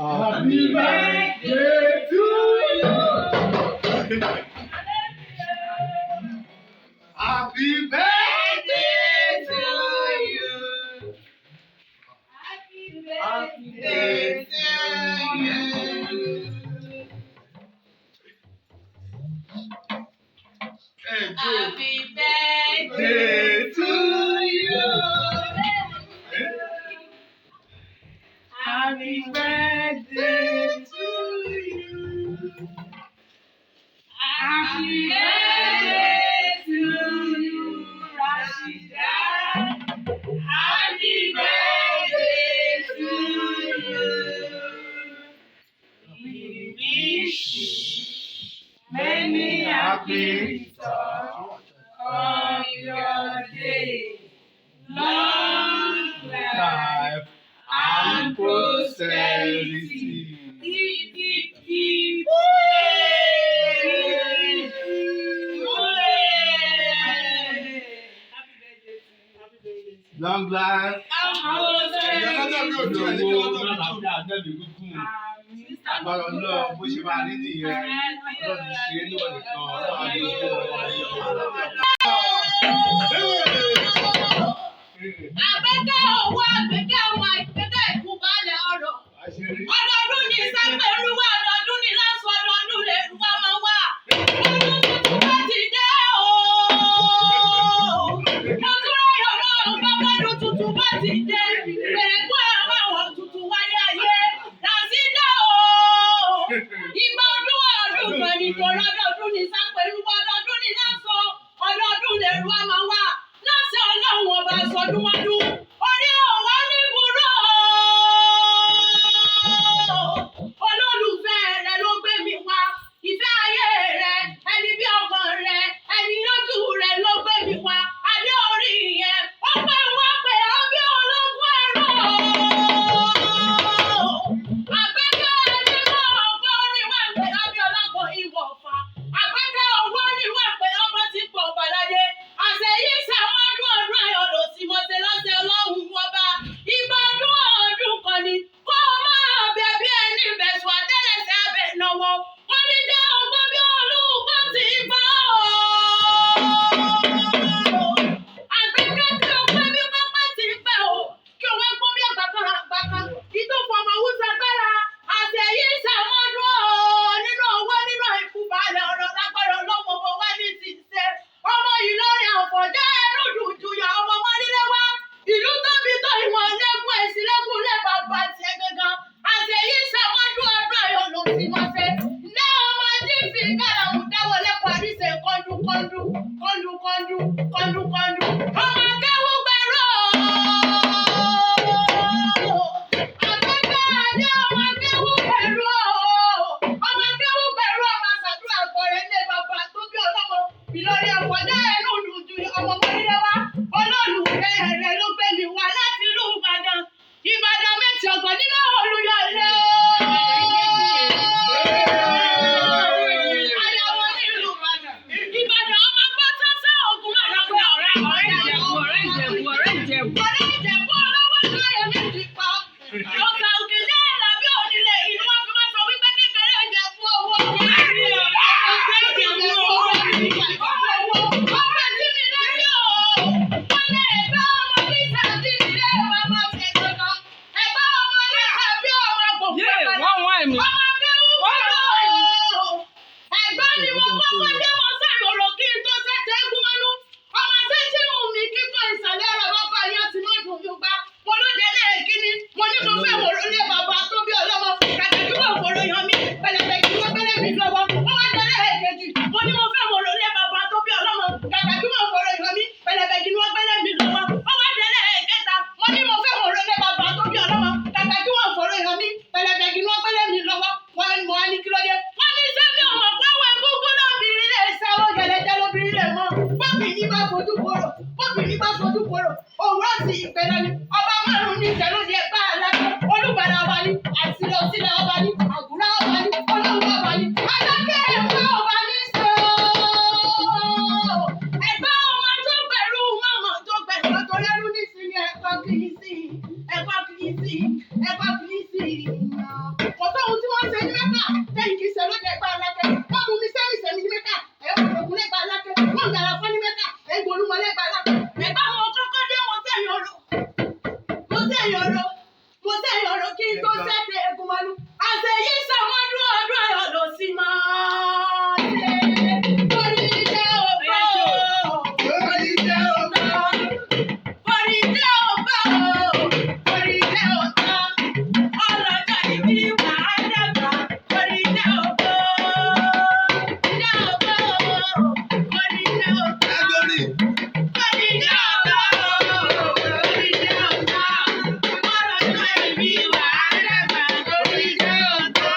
Happy birthday to you. Happy birthday to you. Happy birthday to you. Happy birthday to you. Happy birthday to you. Happy birthday to you, Rashida. Happy birthday to you. We wish many happy returns on your day. Long life and prosperity. Long life. Agbára Ọlọ́run bó ṣe máa rí nìyẹn. Ọlọ́run ṣe é níwọ̀n nìkan. Ọlọ́run àti ìwọ̀n Àgbẹ̀kẹ̀ owó àgbẹ̀kẹ̀ ọmọ àgbẹ̀kẹ̀ ìkúbalẹ̀ ọ̀rọ̀. Ọdọọdún ní sápẹ̀rú wà, ọdọọdún ní lásán, ọdọọdún lè rú wá máa wà. Ọdún tuntun bá ti dé ooo. Mo tún ráyọ̀ mọ́ ọ̀gbọ́n mọ́dún tuntun bá ti dé. Bẹ̀rẹ̀kún àwọn àwọn tuntun wáyé ayé. Ràṣídà ooo. Ìgbà ọdún kan ní ìjọra ọdọọdún ní sápẹ̀rú wà, ọdọọdún ní lásán, ọdọọdún lè rú wá máa wà. Lọ́sẹ̀ ọlọ́run ọba sọdúnwádún. Orí ọ̀wá ní burú olólùfẹ́ rẹ ló gbé mi wá. Ìfẹ́ ayé rẹ, ẹni bí ọkàn rẹ, ẹni lójú rẹ ló gbé mi wá. Adé orí yẹn, ó pé wọ́n pé ó bí ológun ẹ̀rọ. Àgbẹ̀kẹ̀ ẹni mọ́ ọ̀gbọ́n oníwà pé ọbẹ̀ ọlọ́gbọ̀n ìwọ̀ ọ̀fà. Àgbẹ̀kẹ̀ ọwọ́ oníwà pé ọmọ ti pọ̀ ọ̀bàládé. Àṣeyí ṣàmọ́dún ọdún ayọ̀ lò sí mọ́tẹ́ lọ́sẹ̀ ọlọ́run ọba. Ìgbà ọdún kan ni kó o máa bẹ bí ẹni bẹ̀sùn àtẹ́lẹsẹ̀ abẹ náwó. Wọ́n ní jẹ́ ọgbọ́n bí olúkọ́ ti gbọ́. Àgbẹ̀kẹ̀ tí o pé bí pápá ti gbẹ o. Kí o wá gbọ́ bí àgbàkan. Ìtòfò ọmọ Hausa gbára. Àṣeyí ṣàmọ́dún nínú owó nínú ìkúbalẹ̀ ọ̀rọ̀ lágbára ọlọ́mọ ọmọ wá ní ti ṣe. Ọmọ Ìlọrin àfọ̀jẹ́ ẹnu dùdùyà ọmọ wálé wá. Ìlú tóbi tó ìwọ̀n lẹ́kùn èsì lẹ́kùn lẹ́bàá bá tiẹ̀ gangan. Àṣeyí ṣàmọ́dún ọdún ayọ̀ ló ti wọ́n ṣe. Ní ọmọ jíìsì kàràmù dáwọlé parí ṣe kọ́ńdú. Ọmọ akẹ́wù gbẹ̀rọ. Àgbẹ̀kẹ̀ adé ọmọ akẹ́wù gbẹ̀rọ. Ọmọ akẹ́wù gbẹ̀rọ ọmọ àṣàdúrà gbọ̀rẹ̀ ilé bàbá tó bí ọlọ́mọ. Ìlọrin àfọ̀jẹ́ ẹnu dùdùyà ọmọ wálé wá. Olólùfẹ́ rẹ ló gbé mi wá láti ìlú Ìbàdàn. Ìbàdàn méjì ọ̀gbọ̀n nínú Olúyọ̀lé. Ayáwó nílùú Ìbàdàn. Ìbàdàn ọmọ gbọ́ sọ́sọ́ ògùn máa lọ pé ọ̀rẹ́ Ìjẹ̀bú ọlọ́wọ́ ìlọrin méjì pa. Ọ̀gá òkè jẹ́ ìlàbí onílé ìlú wọn fi máa sọ wípé kékeré Ìjẹ̀bú owó. Ẹ̀gbọ́n ni mo kọ́kọ́ dé mo sàròrò kí n tó ṣẹ̀ṣẹ̀ egún mọ́nú. Ọmọ sẹ́ńtì mú mi kíkọ́ ìsàlẹ̀ ọ̀rọ̀ bàbá yẹn ti mọ́ dùn mí gbá. Mo ló dé lẹ́ẹ̀kíní. Mo ní mo fẹ́ wòrò lé bàbá tó bí ọlọ́mọ. Kàkà kí wọ́n fòrò yan mí. Pẹ̀lẹ́pẹ̀ kí wọ́n gbẹ́lẹ́ mi lọ́wọ́. Ó wá dé lẹ́ẹ̀kejì. Mo ní mo fẹ́ wòrò lé bàbá tó bí ọlọ́mọ. Kàkà kí wọ́n fòrò yan mí. Pẹ̀lẹ́pẹ̀ kí wọ́n gbẹ́lẹ́ mi lọ́wọ́. Ó wá dé lẹ́ẹ̀kẹta. Mo ní mo fẹ́ wòrò lé bàbá tó bí ọlọ́mọ. Kàkà kí wọ́n fòrò yan mí. Pẹ̀lẹ́pẹ̀ kí wọ́n gbẹ́lẹ́ mi lọ́wọ́. tẹ́yìn kì í ṣe lóde ẹgbẹ́ alákẹ́ wọ́n mú mi sẹ́mi sẹ́mi ní mẹ́ka ẹ̀ wọ́n ògùn lẹ́gbẹ́ alákẹ́ wọ́n gàrà fún ní mẹ́ka ẹ̀ gbólúmọ lẹ́gbẹ́ alákẹ́ ẹ̀gbá wọn kọ́kọ́ dé mo sẹ́yìn ọ̀rọ̀ kí n tó sẹ́dẹ̀ egun mọ́lú àṣẹ yìí sàmọ́dún ọdún ayọ̀ ló sì máa ṣe torí jẹ́ ògbó torí jẹ́ ògbó torí jẹ́ ògbó torí jẹ́ ògbó ọlọ́jọ́ ìbí wà á dàgbà torí jẹ́ ògbó jẹ́ ògbó torí jẹ́ ògbó torí jẹ́ ògbó torí jẹ́ ògbó ọlọ́jọ́ ìbí wà á dàgbà torí jẹ́ ògbó.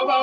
Ọba